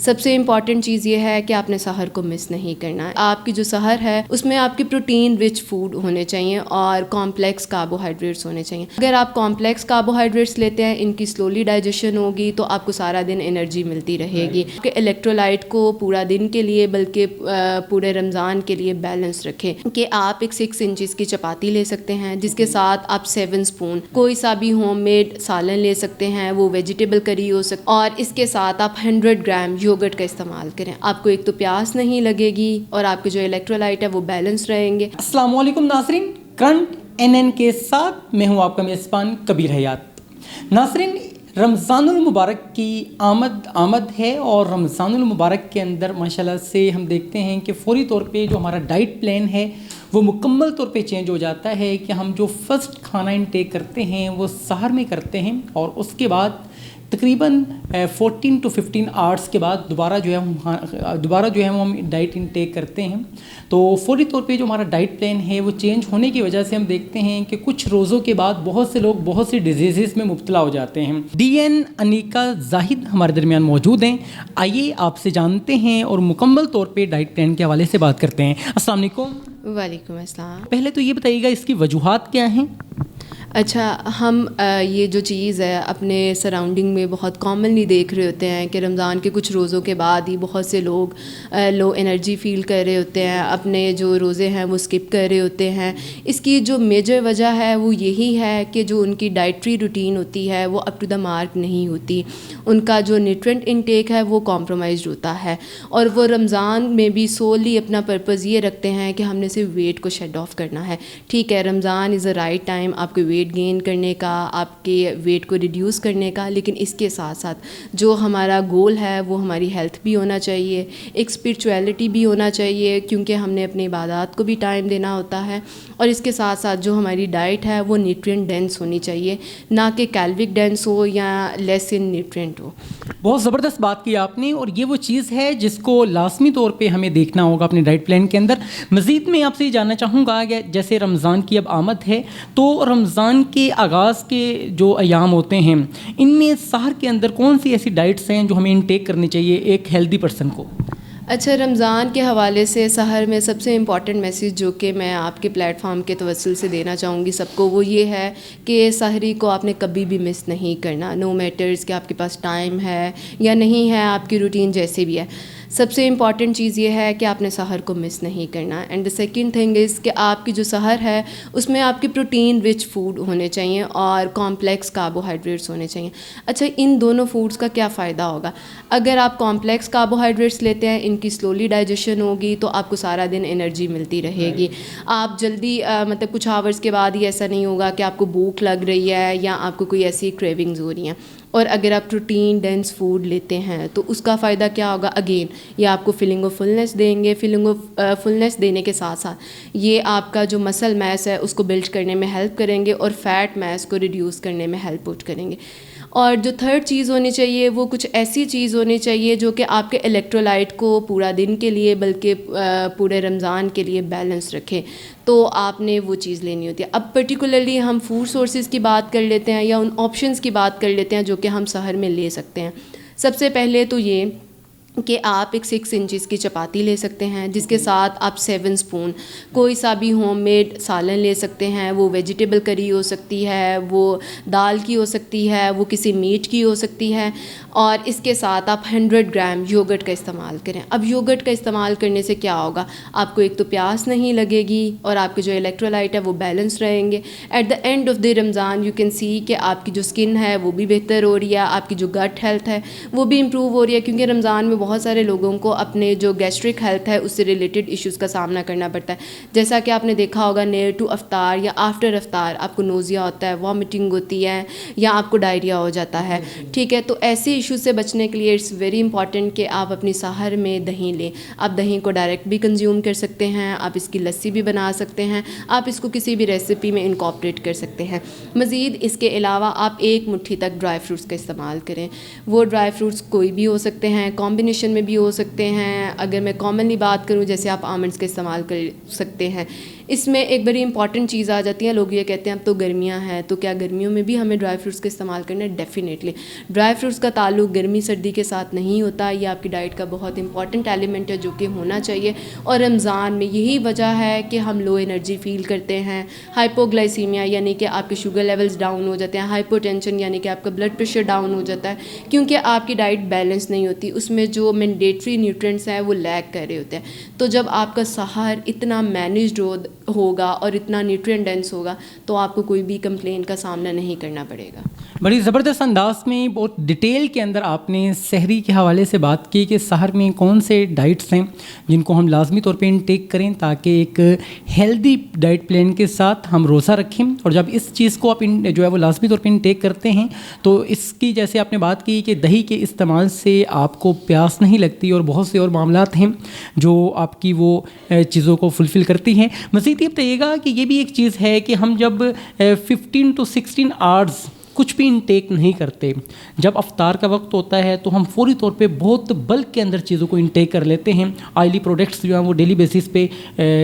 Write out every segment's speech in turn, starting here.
سب سے امپورٹنٹ چیز یہ ہے کہ آپ نے سحر کو مس نہیں کرنا ہے. آپ کی جو سحر ہے اس میں آپ کی پروٹین رچ فوڈ ہونے چاہیے اور کمپلیکس کاربوہائیڈریٹس ہونے چاہیے. اگر آپ کمپلیکس کاربوہائیڈریٹس لیتے ہیں ان کی سلولی ڈائجیشن ہوگی تو آپ کو سارا دن انرجی ملتی رہے گی. کہ الیکٹرولائٹ کو پورا دن کے لیے بلکہ پورے رمضان کے لیے بیلنس رکھیں. کہ آپ ایک 6 انچز کی چپاتی لے سکتے ہیں جس کے ساتھ آپ 7 اسپون کوئی سا بھی ہوم میڈ سالن لے سکتے ہیں, وہ ویجیٹیبل کری ہو سکتا, اور اس کے ساتھ آپ 100 گرام یوگرٹ کا استعمال کریں. آپ کو ایک تو پیاس نہیں لگے گی اور آپ کے جو الیکٹرولائٹ ہے وہ بیلنس رہیں گے. السلام علیکم ناظرین, کرنٹ NN کے ساتھ میں ہوں آپ کا میزبان کبیر حیات. ناظرین, رمضان المبارک کی آمد ہے اور رمضان المبارک کے اندر ماشاءاللہ سے ہم دیکھتے ہیں کہ فوری طور پہ جو ہمارا ڈائٹ پلان ہے وہ مکمل طور پہ چینج ہو جاتا ہے کہ ہم جو فرسٹ کھانا انٹیک کرتے ہیں وہ سحر میں کرتے ہیں اور اس کے بعد تقریباً 14 to 15 آورس کے بعد دوبارہ جو ہے وہ ہم ڈائٹ انٹیک کرتے ہیں. تو فوری طور پہ جو ہمارا ڈائٹ پلان ہے وہ چینج ہونے کی وجہ سے ہم دیکھتے ہیں کہ کچھ روزوں کے بعد بہت سے لوگ بہت سی ڈیزیزز میں مبتلا ہو جاتے ہیں. DN انیکا زاہد ہمارے درمیان موجود ہیں. آئیے آپ سے جانتے ہیں اور مکمل طور پہ ڈائٹ پلان کے حوالے سے بات کرتے ہیں. السلام علیکم. وعلیکم السلام. پہلے تو یہ بتائیے گا اس کی وجوہات کیا ہیں؟ اچھا, ہم یہ جو چیز ہے اپنے سراؤنڈنگ میں بہت کامنلی دیکھ رہے ہوتے ہیں کہ رمضان کے کچھ روزوں کے بعد ہی بہت سے لوگ لو انرجی فیل کر رہے ہوتے ہیں, اپنے جو روزے ہیں وہ اسکپ کر رہے ہوتے ہیں. اس کی جو میجر وجہ ہے وہ یہی ہے کہ جو ان کی ڈائٹری روٹین ہوتی ہے وہ اپ ٹو دا مارک نہیں ہوتی. ان کا جو نیوٹرینٹ انٹیک ہے وہ کمپرومائزڈ ہوتا ہے اور وہ رمضان میں بھی سولی اپنا پرپز یہ رکھتے ہیں کہ ہم نے صرف ویٹ کو شیڈ آف کرنا ہے. ٹھیک ہے, رمضان از اے رائٹ ٹائم آپ کے ویٹ گین کرنے کا, آپ کے ویٹ کو ریڈیوس کرنے کا, لیکن اس کے ساتھ ساتھ جو ہمارا گول ہے وہ ہماری ہیلتھ بھی ہونا چاہیے, ایک اسپرچویلٹی بھی ہونا چاہیے کیونکہ ہم نے اپنے عبادات کو بھی ٹائم دینا ہوتا ہے, اور اس کے ساتھ ساتھ جو ہماری ڈائٹ ہے وہ نیوٹرینٹ ڈینس ہونی چاہیے, نہ کہ کیلوک ڈینس ہو یا لیس ان نیوٹرینٹ ہو. بہت زبردست بات کی آپ نے, اور یہ وہ چیز ہے جس کو لازمی طور پہ ہمیں دیکھنا ہوگا اپنے ڈائٹ پلان کے اندر. مزید میں آپ سے یہ جاننا چاہوں گا کہ جیسے رمضان کی اب آمد ہے تو رمضان کے آغاز کے جو ایام ہوتے ہیں ان میں سحر کے اندر کون سی ایسی ڈائٹس ہیں جو ہمیں انٹیک کرنی چاہیے ایک ہیلدی پرسن کو؟ اچھا, رمضان کے حوالے سے سحر میں سب سے امپورٹنٹ میسیج جو کہ میں آپ کے پلیٹ فارم کے توسل سے دینا چاہوں گی سب کو, وہ یہ ہے کہ سحری کو آپ نے کبھی بھی مس نہیں کرنا, نو میٹرز کہ آپ کے پاس ٹائم ہے یا نہیں ہے, آپ کی روٹین جیسے بھی ہے. سب سے امپورٹنٹ چیز یہ ہے کہ آپ نے سحر کو مس نہیں کرنا. And the second thing is کہ آپ کی جو سحر ہے اس میں آپ کی پروٹین رچ فوڈ ہونے چاہیے اور کمپلیکس کاربوہائیڈریٹس ہونے چاہیے. اچھا, ان دونوں فوڈس کا کیا فائدہ ہوگا؟ اگر آپ کمپلیکس کاربوہائیڈریٹس لیتے ہیں ان کی سلولی ڈائجیشن ہوگی تو آپ کو سارا دن انرجی ملتی رہے گی. آپ جلدی مطلب کچھ آورس کے بعد ہی ایسا نہیں ہوگا کہ آپ کو بھوک لگ رہی ہے یا آپ کو کوئی ایسی کریونگز ہو رہی ہیں. اور اگر آپ پروٹین ڈینس فوڈ لیتے ہیں تو اس کا فائدہ کیا ہوگا؟ اگین یہ آپ کو فیلنگ آف فلنس دیں گے. فیلنگ آف فلنس دینے کے ساتھ ساتھ یہ آپ کا جو مسل میس ہے اس کو بلڈ کرنے میں ہیلپ کریں گے اور فیٹ میس کو ریڈیوس کرنے میں ہیلپ کریں گے. اور جو تھرڈ چیز ہونی چاہیے وہ کچھ ایسی چیز ہونی چاہیے جو کہ آپ کے الیکٹرولائٹ کو پورا دن کے لیے بلکہ پورے رمضان کے لیے بیلنس رکھے, تو آپ نے وہ چیز لینی ہوتی ہے. اب پرٹیکولرلی ہم فوڈ سورسز کی بات کر لیتے ہیں یا ان آپشنس کی بات کر لیتے ہیں جو کہ ہم سحر میں لے سکتے ہیں. سب سے پہلے تو یہ کہ آپ ایک 6 انچز کی چپاتی لے سکتے ہیں جس کے ساتھ آپ 7 اسپون کوئی سا بھی ہوم میڈ سالن لے سکتے ہیں, وہ ویجیٹیبل کری ہو سکتی ہے, وہ دال کی ہو سکتی ہے, وہ کسی میٹ کی ہو سکتی ہے, اور اس کے ساتھ آپ 100 گرام یوگرٹ کا استعمال کریں. اب یوگرٹ کا استعمال کرنے سے کیا ہوگا؟ آپ کو ایک تو پیاس نہیں لگے گی اور آپ کے جو الیکٹرولائٹ ہے وہ بیلنس رہیں گے. At the end of the Ramadan you can see کہ آپ کی جو اسکن ہے وہ بھی بہتر ہو رہی ہے, آپ کی جو گٹ ہیلتھ ہے وہ بھی امپروو ہو رہی ہے, کیونکہ رمضان میں بہت سارے لوگوں کو اپنے جو گیسٹرک ہیلتھ ہے اس سے ریلیٹڈ ایشوز کا سامنا کرنا پڑتا ہے. جیسا کہ آپ نے دیکھا ہوگا نیئر ٹو افطار یا آفٹر افطار آپ کو نوزیا ہوتا ہے, وامٹنگ ہوتی ہے یا آپ کو ڈائریا ہو جاتا ہے. ٹھیک ہے, تو ایسے ایشوز سے بچنے کے لیے اٹس ویری امپورٹنٹ کہ آپ اپنی سحر میں دہی لیں. آپ دہی کو ڈائریکٹ بھی کنزیوم کر سکتے ہیں, آپ اس کی لسی بھی بنا سکتے ہیں, آپ اس کو کسی بھی ریسیپی میں انکارپوریٹ کر سکتے ہیں. مزید اس کے علاوہ آپ 1 مٹھی تک ڈرائی فروٹس کا استعمال کریں. وہ ڈرائی فروٹس کوئی بھی ہو سکتے ہیں, کمبینیشن میں بھی ہو سکتے ہیں. اگر میں کامنلی بات کروں جیسے آپ آمنڈس کا استعمال کر سکتے ہیں. اس میں ایک بڑی امپورٹنٹ چیز آ جاتی ہے. لوگ یہ کہتے ہیں اب تو گرمیاں ہیں تو کیا گرمیوں میں بھی ہمیں ڈرائی فروٹس کا استعمال کرنا ہے؟ ڈیفینیٹلی ڈرائی فروٹس کا تعلق گرمی سردی کے ساتھ نہیں ہوتا. یہ آپ کی ڈائٹ کا بہت امپورٹنٹ ایلیمنٹ ہے جو کہ ہونا چاہیے. اور رمضان میں یہی وجہ ہے کہ ہم لو انرجی فیل کرتے ہیں, ہائپوگلائسیمیا یعنی کہ آپ کے شوگر لیولز ڈاؤن ہو جاتے ہیں, ہائپو ٹینشن یعنی کہ آپ کا بلڈ پریشر ڈاؤن ہو جاتا ہے, کیونکہ آپ کی ڈائٹ بیلنس نہیں ہوتی, اس میں جو مینڈیٹری نیوٹرینٹس ہیں وہ لیک کر رہے ہوتے ہیں. تو جب آپ کا سحر اتنا مینیجڈ ہوگا اور اتنا نیوٹرین ڈینس ہوگا تو آپ کو کوئی بھی کمپلین کا سامنا نہیں کرنا پڑے گا. بڑی زبردست انداز میں بہت ڈیٹیل کے اندر آپ نے سحری کے حوالے سے بات کی کہ سحر میں کون سے ڈائٹس ہیں جن کو ہم لازمی طور پہ انٹیک کریں تاکہ ایک ہیلدی ڈائٹ پلان کے ساتھ ہم روزہ رکھیں. اور جب اس چیز کو آپ جو ہے وہ لازمی طور پہ انٹیک کرتے ہیں تو اس کی جیسے آپ نے بات کی کہ دہی کے استعمال سے آپ کو پیاس نہیں لگتی اور بہت سے اور معاملات ہیں جو آپ کی وہ چیزوں کو فلفل کرتی ہیں. مزید یہ بتائیے گا کہ یہ بھی ایک چیز ہے کہ ہم جب 15 to 16 آورز کچھ بھی انٹیک نہیں کرتے, جب افطار کا وقت ہوتا ہے تو ہم فوری طور پہ بہت بلک کے اندر چیزوں کو انٹیک کر لیتے ہیں. آئلی پروڈکٹس جو ہیں وہ ڈیلی بیسس پہ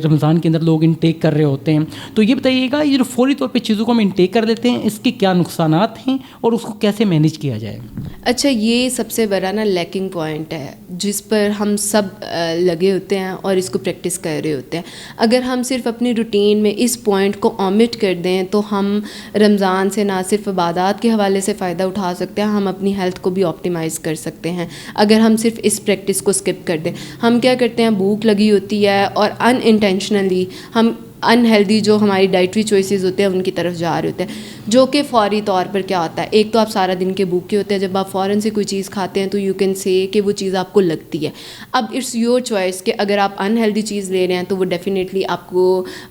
رمضان کے اندر لوگ انٹیک کر رہے ہوتے ہیں. تو یہ بتائیے گا یہ جو فوری طور پہ چیزوں کو ہم انٹیک کر لیتے ہیں اس کے کیا نقصانات ہیں اور اس کو کیسے مینیج کیا جائے؟ اچھا, یہ سب سے بڑا لیکنگ پوائنٹ ہے جس پر ہم سب لگے ہوتے ہیں اور اس کو پریکٹس کر رہے ہوتے ہیں. اگر ہم صرف اپنی روٹین میں اس پوائنٹ کو اومٹ کر دیں تو ہم رمضان سے نہ صرف عبادات کے حوالے سے فائدہ اٹھا سکتے ہیں, ہم اپنی ہیلتھ کو بھی آپٹیمائز کر سکتے ہیں اگر ہم صرف اس پریکٹس کو اسکپ کر دیں. ہم کیا کرتے ہیں, بھوک لگی ہوتی ہے اور ان انٹینشنلی ہم انہیلدی جو ہماری ڈائٹری چوائسیز ہوتے ہیں ان کی طرف جا رہے ہوتے ہیں, جو کہ فوری طور پر کیا ہوتا ہے, ایک تو آپ سارا دن کے بھوکے ہوتے ہیں, جب آپ فوراً سے کوئی چیز کھاتے ہیں تو یو کین سے کہ وہ چیز آپ کو لگتی ہے. اب اٹس یور چوائس کہ اگر آپ انہیلدی چیز لے رہے ہیں تو وہ ڈیفینیٹلی آپ کو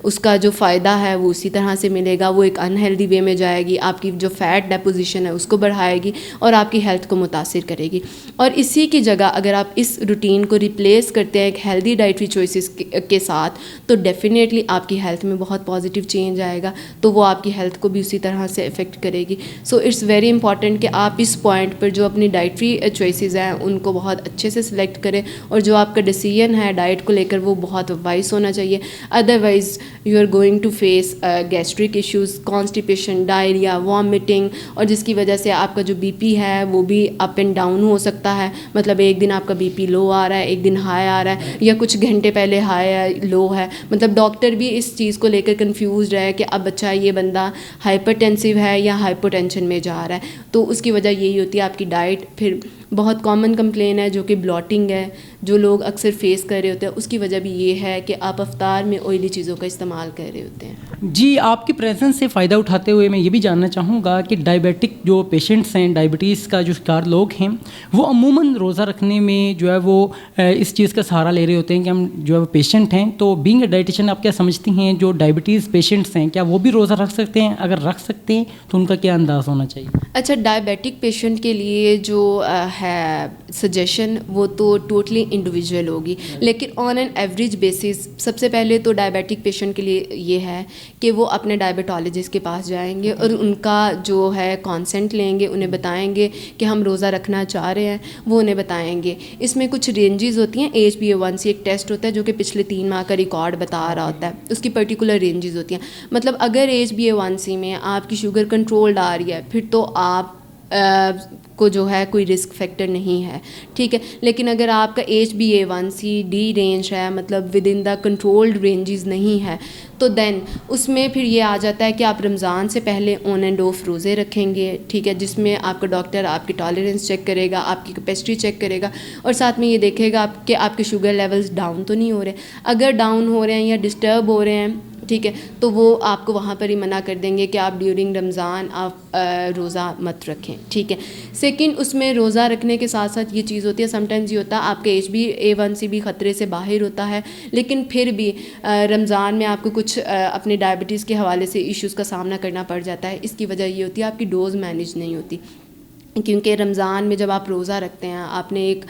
اس کا جو فائدہ ہے وہ اسی طرح سے ملے گا, وہ ایک انہیلدی وے میں جائے گی, آپ کی جو فیٹ ڈیپوزیشن ہے اس کو بڑھائے گی اور آپ کی ہیلتھ کو متاثر کرے گی. اور اسی کی جگہ اگر آپ اس روٹین کو ریپلیس کرتے ہیں ایک ہیلدی ڈائٹری چوائسیز کے ساتھ تو ڈیفینیٹلی آپ کی ہیلتھ میں بہت پازیٹیو چینج آئے گا, تو وہ آپ کی ہیلتھ کو بھی اسی طرح سے افیکٹ کرے گی. سو اٹس ویری امپورٹنٹ کہ آپ اس پوائنٹ پر جو اپنی ڈائٹری چوائسیز ہیں ان کو بہت اچھے سے سلیکٹ کریں, اور جو آپ کا ڈیسیژن ہے ڈائٹ کو لے کر وہ بہت وائز ہونا چاہیے. Otherwise you are going to face gastric issues, constipation, diarrhoea, vomiting, اور جس کی وجہ سے آپ کا جو بی پی ہے وہ بھی اپ اینڈ ڈاؤن ہو سکتا ہے. مطلب ایک دن آپ کا بی پی لو آ رہا ہے, ایک دن ہائی آ رہا ہے, یا کچھ گھنٹے پہلے ہائی ہے لو ہے. مطلب ڈاکٹر بھی اس چیز کو لے کر کنفیوزڈ ہے کہ اب اچھا یہ بندہ ہائپر ٹینسیو ہے یا ہائپو ٹینشن میں جا رہا ہے. تو اس کی وجہ یہی ہوتی ہے آپ کی ڈائٹ. پھر بہت کامن کمپلین ہے جو کہ بلاٹنگ ہے, جو لوگ اکثر فیس کر رہے ہوتے ہیں, اس کی وجہ بھی یہ ہے کہ آپ افطار میں آئلی چیزوں کا استعمال کر رہے ہوتے ہیں. جی, آپ کی پریزنس سے فائدہ اٹھاتے ہوئے میں یہ بھی جاننا چاہوں گا کہ ڈائبیٹک جو پیشنٹس ہیں, ڈائبٹیز کا جو شکار لوگ ہیں, وہ عموماً روزہ رکھنے میں جو ہے وہ اس چیز کا سہارا لے رہے ہوتے ہیں کہ ہم جو ہے وہ پیشنٹ ہیں. تو بینگ اے ڈائٹیشین آپ کیا سمجھتی ہیں جو ڈائبٹیز پیشنٹس ہیں کیا وہ بھی روزہ رکھ سکتے ہیں؟ اگر رکھ سکتے ہیں تو ان کا کیا انداز ہونا چاہیے؟ اچھا, ڈائبیٹک پیشنٹ کے لیے جو ہے سجیشن وہ تو ٹوٹلی انڈیویجول ہوگی, لیکن آن این ایوریج بیسس سب سے پہلے تو ڈائبیٹک پیشنٹ کے لیے یہ ہے کہ وہ اپنے ڈائبٹالوجسٹ کے پاس جائیں گے اور ان کا جو ہے کانسنٹ لیں گے, انہیں بتائیں گے کہ ہم روزہ رکھنا چاہ رہے ہیں, وہ انہیں بتائیں گے. اس میں کچھ رینجز ہوتی ہیں, HbA1c ایک ٹیسٹ ہوتا ہے جو کہ پچھلے 3 ماہ کا ریکارڈ بتا رہا ہوتا ہے, اس کی پرٹیکولر رینجز ہوتی ہیں. مطلب اگر HbA1c میں آپ کی شوگر کنٹرولڈ آ رہی ہے پھر تو آپ کو جو ہے کوئی رسک فیکٹر نہیں ہے, ٹھیک ہے. لیکن اگر آپ کا HbA1c ڈی رینج ہے, مطلب with in the controlled ranges نہیں ہے, تو دین اس میں پھر یہ آ جاتا ہے کہ آپ رمضان سے پہلے آن اینڈ آف روزے رکھیں گے, ٹھیک ہے, جس میں آپ کا ڈاکٹر آپ کی ٹالرنس چیک کرے گا, آپ کی کیپیسٹی چیک کرے گا, اور ساتھ میں یہ دیکھے گا کہ آپ کے شوگر لیولز ڈاؤن تو نہیں ہو رہے. اگر ڈاؤن ہو رہے ہیں یا ڈسٹرب ہو رہے ہیں, ٹھیک ہے, تو وہ آپ کو وہاں پر ہی منع کر دیں گے کہ آپ ڈیورنگ رمضان آپ روزہ مت رکھیں, ٹھیک ہے. سیکنڈ, اس میں روزہ رکھنے کے ساتھ ساتھ یہ چیز ہوتی ہے, سم ٹائمز یہ ہوتا ہے آپ کا HbA1c بھی خطرے سے باہر ہوتا ہے, لیکن پھر بھی رمضان میں آپ کو کچھ اپنے ڈائبٹیز کے حوالے سے ایشوز کا سامنا کرنا پڑ جاتا ہے. اس کی وجہ یہ ہوتی ہے آپ کی ڈوز مینیج نہیں ہوتی. کیونکہ رمضان میں جب آپ روزہ رکھتے ہیں آپ نے ایک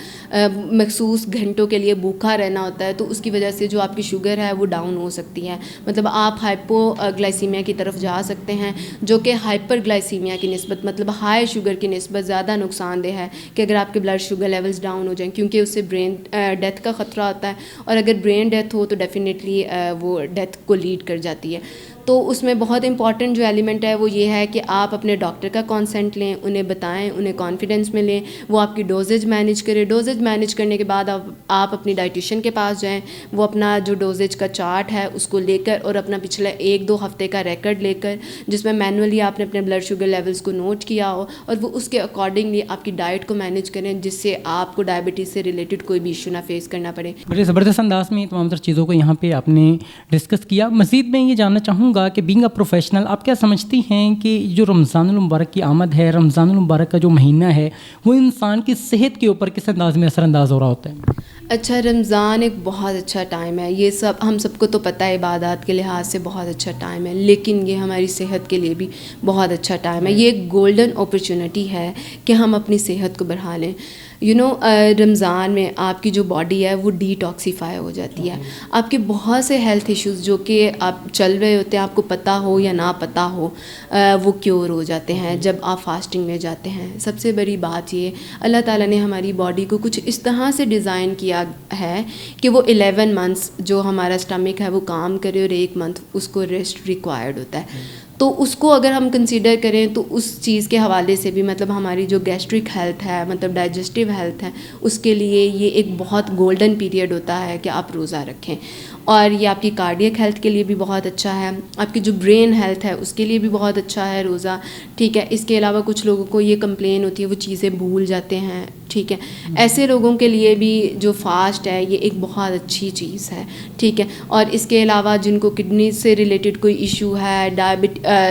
مخصوص گھنٹوں کے لیے بھوکا رہنا ہوتا ہے، تو اس کی وجہ سے جو آپ کی شوگر ہے وہ ڈاؤن ہو سکتی ہے، مطلب آپ ہائپو گلائسیمیا کی طرف جا سکتے ہیں، جو کہ ہائپر گلائسیمیا کی نسبت مطلب ہائی شوگر کی نسبت زیادہ نقصان دہ ہے کہ اگر آپ کے بلڈ شوگر لیولز ڈاؤن ہو جائیں، کیونکہ اس سے برین ڈیتھ کا خطرہ ہوتا ہے، اور اگر برین ڈیتھ ہو تو ڈیفینیٹلی وہ ڈیتھ کو لیڈ کر جاتی ہے۔ تو اس میں بہت امپورٹنٹ جو ایلیمنٹ ہے وہ یہ ہے کہ آپ اپنے ڈاکٹر کا کانسنٹ لیں، انہیں بتائیں، انہیں کانفیڈنس میں لیں، وہ آپ کی ڈوزیج مینیج کرے، ڈوزیج مینیج کرنے کے بعد آپ اپنی ڈائٹیشین کے پاس جائیں، وہ اپنا جو ڈوزیج کا چارٹ ہے اس کو لے کر اور اپنا پچھلا 1-2 ہفتے کا ریکارڈ لے کر، جس میں مینولی آپ نے اپنے بلڈ شوگر لیولز کو نوٹ کیا ہو، اور وہ اس کے اکارڈنگلی آپ کی ڈائٹ کو مینیج کریں، جس سے آپ کو ڈائبٹیز سے ریلیٹڈ کوئی بھی ایشو نہ فیس کرنا پڑے۔ بڑے زبردست انداز میں تمام تر چیزوں کو یہاں پہ آپ نے ڈسکس کیا۔ مزید میں یہ جاننا چاہوں گا کہ بینگ اے پروفیشنل آپ کیا سمجھتی ہیں کہ جو رمضان المبارک کی آمد ہے، رمضان المبارک کا جو مہینہ ہے، وہ انسان کی صحت کے اوپر کس انداز میں اثر انداز ہو رہا ہوتا ہے؟ اچھا، رمضان ایک بہت اچھا ٹائم ہے، یہ ہم سب کو تو پتہ ہے عبادات کے لحاظ سے بہت اچھا ٹائم ہے، لیکن یہ ہماری صحت کے لیے بھی بہت اچھا ٹائم ہے۔ یہ ایک گولڈن اپرچونٹی ہے کہ ہم اپنی صحت کو بڑھا لیں۔ رمضان میں آپ کی جو باڈی ہے وہ ڈی ٹاکسیفائی ہو جاتی ہے، آپ کے بہت سے ہیلتھ ایشوز جو کہ آپ چل رہے ہوتے ہیں، آپ کو پتہ ہو یا نہ پتہ ہو، وہ کیور ہو جاتے ہیں جب آپ فاسٹنگ میں جاتے ہیں۔ سب سے بڑی بات یہ اللہ تعالیٰ نے ہماری باڈی کو کچھ اس طرح سے ڈیزائن کیا ہے کہ وہ 11 منتھس جو ہمارا اسٹمک ہے وہ کام کرے، اور 1 منتھ اس کو ریسٹ ریکوائرڈ ہوتا ہے۔ تو اس کو اگر ہم کنسیڈر کریں تو اس چیز کے حوالے سے بھی مطلب ہماری جو گیسٹرک ہیلتھ ہے، مطلب ڈائجسٹیو ہیلتھ ہے، اس کے لیے یہ ایک بہت گولڈن پیریڈ ہوتا ہے کہ آپ روزہ رکھیں، اور یہ آپ کی کارڈیک ہیلتھ کے لیے بھی بہت اچھا ہے، آپ کی جو برین ہیلتھ ہے اس کے لیے بھی بہت اچھا ہے روزہ، ٹھیک ہے۔ اس کے علاوہ کچھ لوگوں کو یہ کمپلین ہوتی ہے وہ چیزیں بھول جاتے ہیں، ٹھیک ہے، ایسے لوگوں کے لیے بھی جو فاسٹ ہے یہ ایک بہت اچھی چیز ہے، ٹھیک ہے۔ اور اس کے علاوہ جن کو کڈنی سے ریلیٹڈ کوئی ایشو ہے،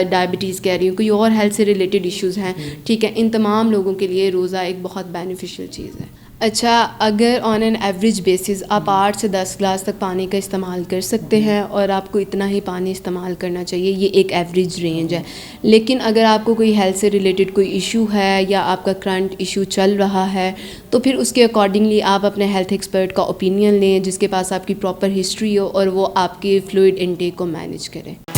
ڈائبٹیز کہہ رہی ہوں، کوئی اور ہیلتھ سے ریلیٹڈ ایشوز ہیں، ٹھیک ہے، ان تمام لوگوں کے لیے روزہ ایک بہت بینیفیشیل چیز ہے۔ اچھا، اگر آن این ایوریج بیسز آپ 8 سے 10 گلاس تک پانی کا استعمال کر سکتے ہیں، اور آپ کو اتنا ہی پانی استعمال کرنا چاہیے، یہ ایک ایوریج رینج ہے۔ لیکن اگر آپ کو کوئی ہیلتھ سے ریلیٹڈ کوئی ایشو ہے یا آپ کا کرنٹ ایشو چل رہا ہے، تو پھر اس کے اکارڈنگلی آپ اپنے ہیلتھ ایکسپرٹ کا اوپینین لیں، جس کے پاس آپ کی پراپر ہسٹری ہو اور وہ آپ کی فلوئڈ انٹیک کو مینیج کرے۔